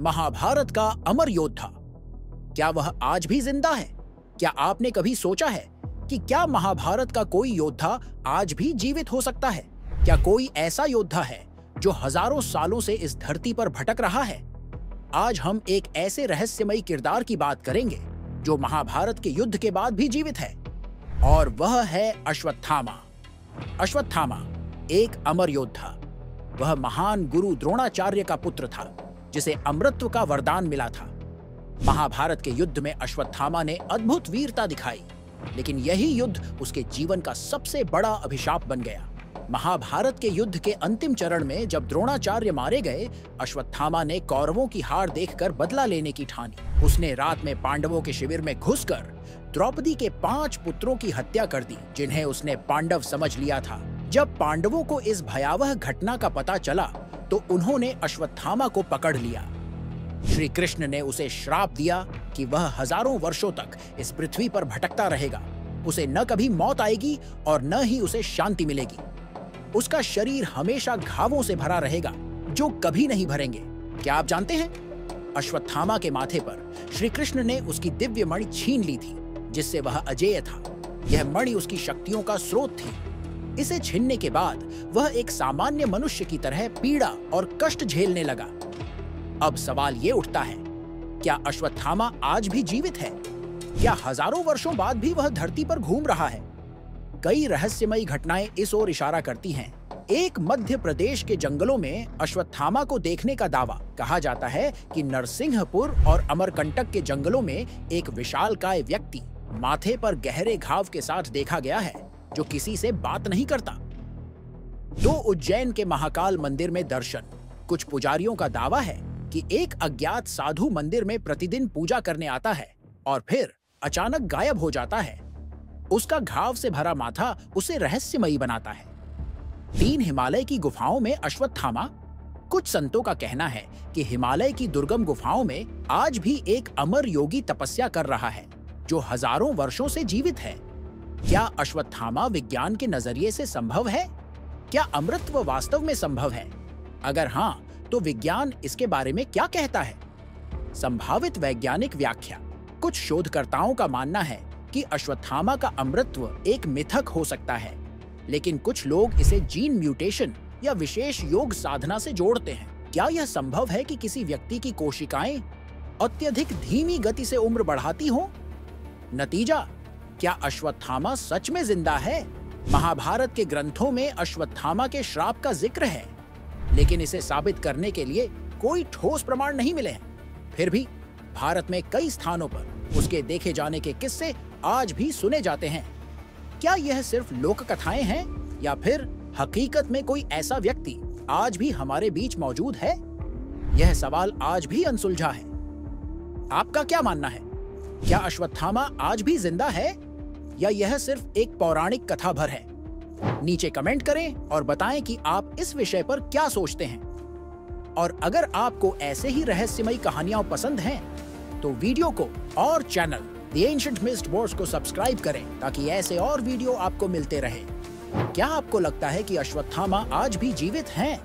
महाभारत का अमर योद्धा, क्या वह आज भी जिंदा है? क्या आपने कभी सोचा है कि क्या महाभारत का कोई योद्धा आज भी जीवित हो सकता है? क्या कोई ऐसा योद्धा है जो हजारों सालों से इस धरती पर भटक रहा है? आज हम एक ऐसे रहस्यमयी किरदार की बात करेंगे जो महाभारत के युद्ध के बाद भी जीवित है, और वह है अश्वत्थामा। अश्वत्थामा एक अमर योद्धा। वह महान गुरु द्रोणाचार्य का पुत्र था, जिसे अमृतत्व का वरदान मिला था। महाभारत के युद्ध में अश्वत्थामा ने अद्भुत वीरता दिखाई, लेकिन यही युद्ध उसके जीवन का सबसे बड़ा अभिशाप बन गया। महाभारत के युद्ध के अंतिम चरण में जब द्रोणाचार्य मारे गए, अश्वत्थामा ने कौरवों की हार देखकर बदला लेने की ठानी। उसने रात में पांडवों के शिविर में घुसकर द्रौपदी के 5 पुत्रों की हत्या कर दी, जिन्हें उसने पांडव समझ लिया था। जब पांडवों को इस भयावह घटना का पता चला तो उन्होंने अश्वत्थामा को पकड़ लिया। श्री कृष्ण ने उसे श्राप दिया कि वह हजारों वर्षों तक इस पृथ्वी पर भटकता रहेगा। उसे न कभी मौत आएगी और न ही उसे शांति मिलेगी। उसका शरीर हमेशा घावों से भरा रहेगा जो कभी नहीं भरेंगे। क्या आप जानते हैं, अश्वत्थामा के माथे पर श्री कृष्ण ने उसकी दिव्य मणि छीन ली थी, जिससे वह अजेय था। यह मणि उसकी शक्तियों का स्रोत थी। इसे छीनने के बाद वह एक सामान्य मनुष्य की तरह पीड़ा और कष्ट झेलने लगा। अब सवाल ये उठता है, क्या अश्वत्थामा आज भी जीवित है? क्या हजारों वर्षों बाद भी वह धरती पर घूम रहा है? कई रहस्यमयी घटनाएं इस ओर इशारा करती हैं। एक मध्य प्रदेश के जंगलों में अश्वत्थामा को देखने का दावा। कहा जाता है कि नरसिंहपुर और अमरकंटक के जंगलों में एक विशालकाय व्यक्ति माथे पर गहरे घाव के साथ देखा गया है, जो किसी से बात नहीं करता। तो उज्जैन के महाकाल मंदिर में दर्शन। कुछ पुजारियों का दावा है कि एक अज्ञात साधु मंदिर में प्रतिदिन पूजा करने आता है और फिर अचानक गायब हो जाता है। उसका घाव से भरा माथा उसे रहस्यमयी बनाता है। 3 हिमालय की गुफाओं में अश्वत्थामा। कुछ संतों का कहना है कि हिमालय की दुर्गम गुफाओं में आज भी एक अमर योगी तपस्या कर रहा है, जो हजारों वर्षों से जीवित है। क्या अश्वत्थामा विज्ञान के नजरिए से संभव है? क्या अमृतत्व वास्तव में संभव है? अगर हाँ, तो विज्ञान इसके बारे में क्या कहता है? संभावित वैज्ञानिक व्याख्या। कुछ शोधकर्ताओं का मानना है कि अश्वत्थामा का अमृतत्व एक मिथक हो सकता है, लेकिन कुछ लोग इसे जीन म्यूटेशन या विशेष योग साधना से जोड़ते हैं। क्या यह संभव है कि किसी व्यक्ति की कोशिकाएं अत्यधिक धीमी गति से उम्र बढ़ाती हों? नतीजा, क्या अश्वत्थामा सच में जिंदा है? महाभारत के ग्रंथों में अश्वत्थामा के श्राप का जिक्र है, लेकिन इसे साबित करने के लिए कोई ठोस प्रमाण नहीं मिले हैं। फिर भी भारत में कई स्थानों पर उसके देखे जाने के किस्से आज भी सुने जाते हैं। क्या यह सिर्फ लोक कथाएं हैं या फिर हकीकत में कोई ऐसा व्यक्ति आज भी हमारे बीच मौजूद है? यह सवाल आज भी अनसुलझा है। आपका क्या मानना है? क्या अश्वत्थामा आज भी जिंदा है या यह सिर्फ एक पौराणिक कथा भर है? नीचे कमेंट करें और बताएं कि आप इस विषय पर क्या सोचते हैं। और अगर आपको ऐसे ही रहस्यमयी कहानियां पसंद हैं, तो वीडियो को और channel the ancient mist Wars को सब्सक्राइब करें, ताकि ऐसे और वीडियो आपको मिलते रहे। क्या आपको लगता है कि अश्वत्थामा आज भी जीवित हैं?